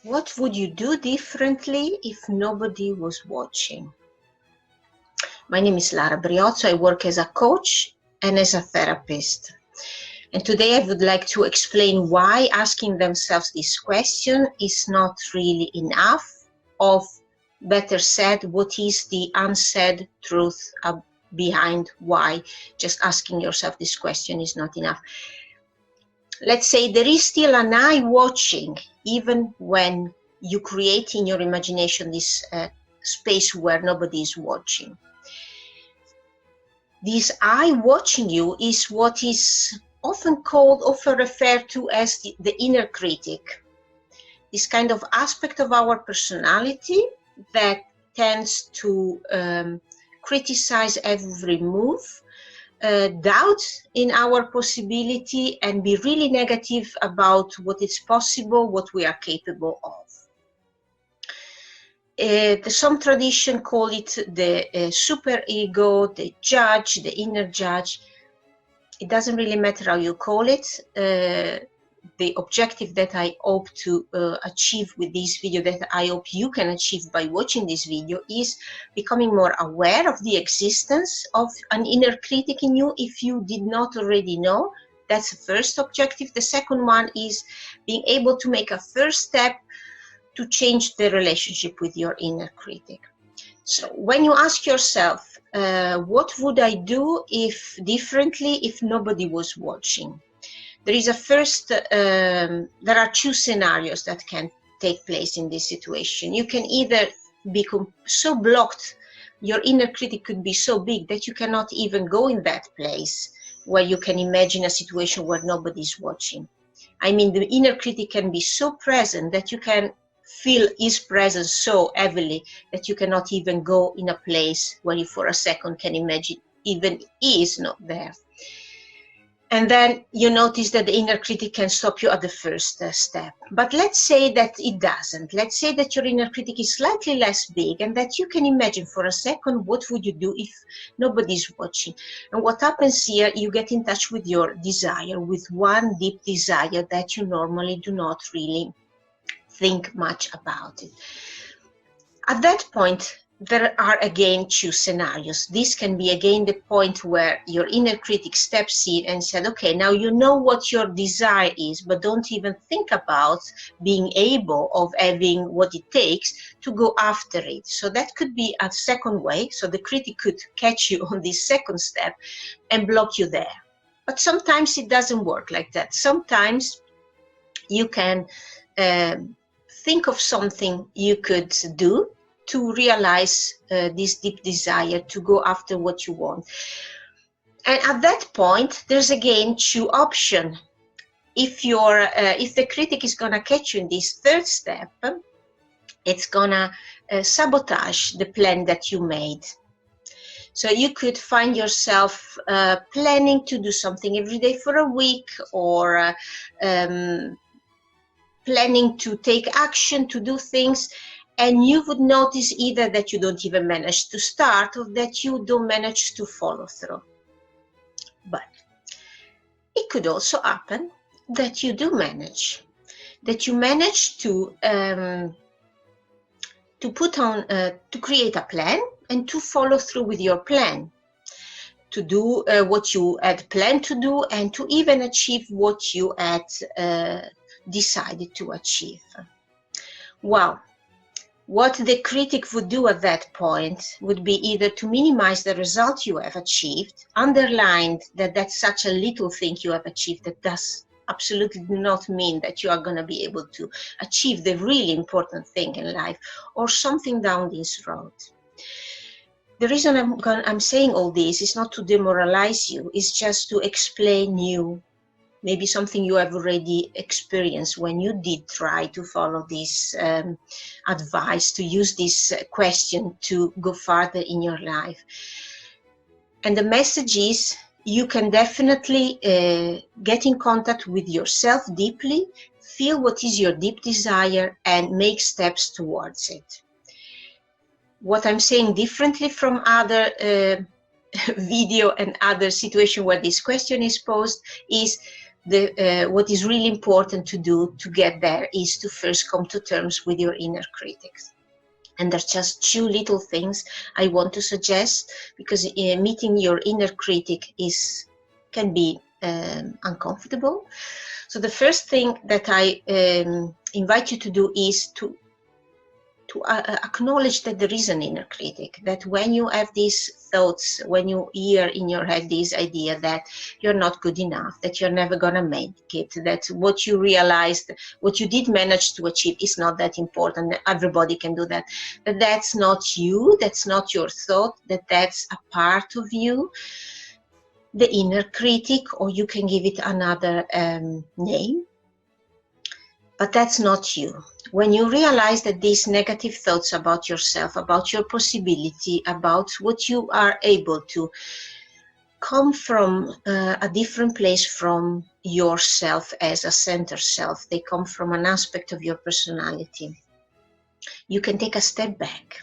What would you do differently if nobody was watching? My name is Lara Briozzo. I work as a coach and as a therapist. And today I would like to explain why asking themselves this question is not really enough, or better said, what is the unsaid truth behind why just asking yourself this question is not enough. Let's say there is still an eye watching, even when you create in your imagination this space where nobody is watching. This eye watching you is what is often referred to as the inner critic. This kind of aspect of our personality that tends to criticize every move, doubt in our possibility, and be really negative about what is possible, what we are capable of. Some tradition call it the superego, the judge, the inner judge. It doesn't really matter how you call it. The objective that I hope to achieve with this video, that I hope you can achieve by watching this video, is becoming more aware of the existence of an inner critic in you if you did not already know. That's the first objective. The second one is being able to make a first step to change the relationship with your inner critic. So when you ask yourself, what would I do differently if nobody was watching? There is there are two scenarios that can take place in this situation. You can either become so blocked, your inner critic could be so big that you cannot even go in that place where you can imagine a situation where nobody's watching. I mean, the inner critic can be so present that you can feel his presence so heavily that you cannot even go in a place where you for a second can imagine even he is not there. And then you notice that the inner critic can stop you at the first step. But let's say that it doesn't. Let's say that your inner critic is slightly less big and that you can imagine for a second what would you do if nobody's watching. And what happens here, you get in touch with your desire, with one deep desire that you normally do not really think much about it. At that point, there are again two scenarios. This can be again the point where your inner critic steps in and said, okay, now you know what your desire is, but don't even think about being able of having what it takes to go after it. So that could be a second way. So the critic could catch you on this second step and block you there. But sometimes it doesn't work like that. Sometimes you can think of something you could do to realize this deep desire to go after what you want. And at that point, there's again two options. If the critic is gonna catch you in this third step, it's gonna sabotage the plan that you made. So you could find yourself planning to do something every day for a week, or planning to take action, to do things, and you would notice either that you don't even manage to start or that you don't manage to follow through. But it could also happen that you do manage, that you manage to create a plan and to follow through with your plan, to do what you had planned to do, and to even achieve what you had decided to achieve. Well, what the critic would do at that point would be either to minimize the result you have achieved, underline that that's such a little thing you have achieved that does absolutely not mean that you are going to be able to achieve the really important thing in life, or something down this road. The reason I'm saying all this is not to demoralize you, it's just to explain you maybe something you have already experienced when you did try to follow this advice, to use this question to go further in your life. And the message is, you can definitely get in contact with yourself deeply, feel what is your deep desire, and make steps towards it. What I'm saying differently from other video and other situation where this question is posed is, what is really important to do to get there is to first come to terms with your inner critics. And there's just 2 little things I want to suggest, because meeting your inner critic can be uncomfortable. So the first thing that I invite you to do is to acknowledge that there is an inner critic, that when you have these thoughts, when you hear in your head this idea that you're not good enough, that you're never gonna make it, that what you realized, what you did manage to achieve is not that important, that everybody can do that, that that's not you, that's not your thought, that that's a part of you, the inner critic, or you can give it another name. But that's not you. When you realize that these negative thoughts about yourself, about your possibility, about what you are able to, come from a different place from yourself as a center self, they come from an aspect of your personality, you can take a step back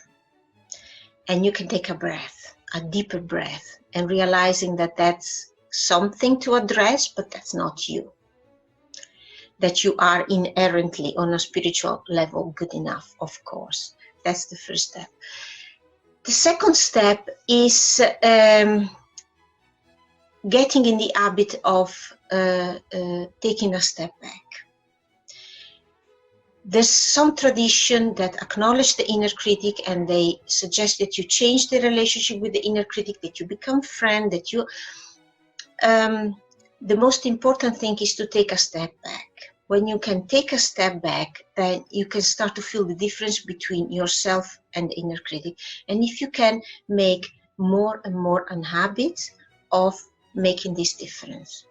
and you can take a breath, a deeper breath, and realizing that that's something to address, but that's not you. That you are inherently on a spiritual level good enough, of course. That's the first step. The second step is getting in the habit of taking a step back. There's some tradition that acknowledge the inner critic, and they suggest that you change the relationship with the inner critic, that you become friend, that you... the most important thing is to take a step back. When you can take a step back, then you can start to feel the difference between yourself and the inner critic. And if you can make more and more a habit of making this difference,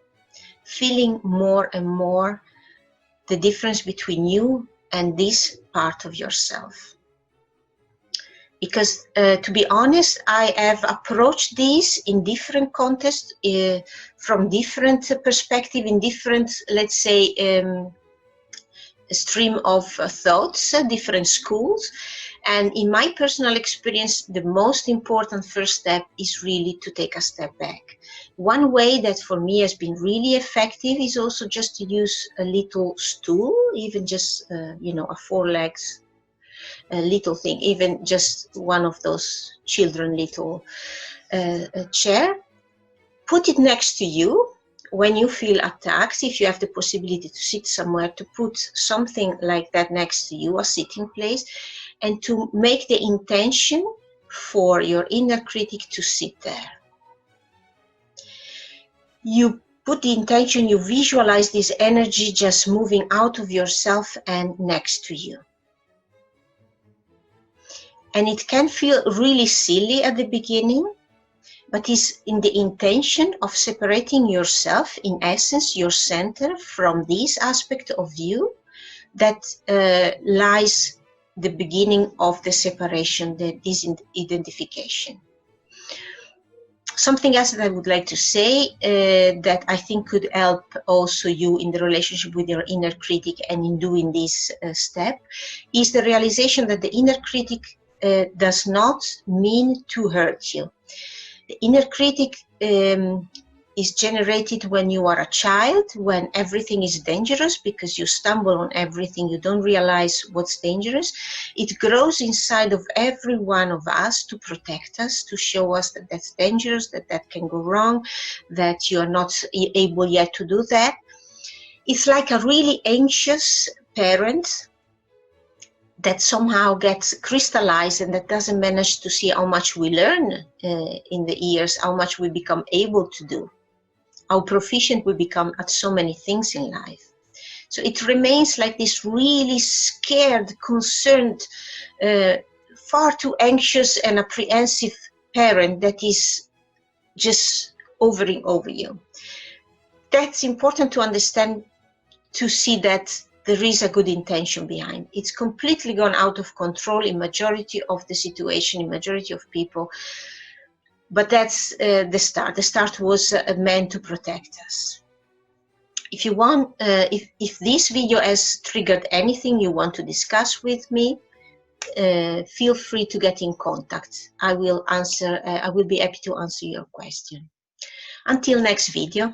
feeling more and more the difference between you and this part of yourself. Because to be honest, I have approached these in different contexts, from different perspective, in different, let's say, stream of thoughts, different schools. And in my personal experience, the most important first step is really to take a step back. One way that for me has been really effective is also just to use a little stool, even just, you know, a 4 legs, a little thing, even just one of those children little chair. Put it next to you. When you feel attacked, if you have the possibility to sit somewhere, to put something like that next to you, a sitting place, and to make the intention for your inner critic to sit there. You put the intention, you visualize this energy just moving out of yourself and next to you. And it can feel really silly at the beginning, but is in the intention of separating yourself, in essence, your center, from this aspect of you that lies the beginning of the separation, the disidentification. Something else that I would like to say that I think could help also you in the relationship with your inner critic and in doing this step is the realization that the inner critic does not mean to hurt you. The inner critic is generated when you are a child, when everything is dangerous because you stumble on everything, you don't realize what's dangerous. It grows inside of every one of us to protect us, to show us that that's dangerous, that that can go wrong, that you are not able yet to do that. It's like a really anxious parent that somehow gets crystallized and that doesn't manage to see how much we learn in the years, how much we become able to do, how proficient we become at so many things in life. So it remains like this really scared, concerned, far too anxious and apprehensive parent that is just hovering over you. That's important to understand, to see that there is a good intention behind. It's completely gone out of control in majority of the situation, in majority of people. But that's the start. The start was meant to protect us. If you want, if this video has triggered anything you want to discuss with me, feel free to get in contact. I will answer. I will be happy to answer your question. Until next video.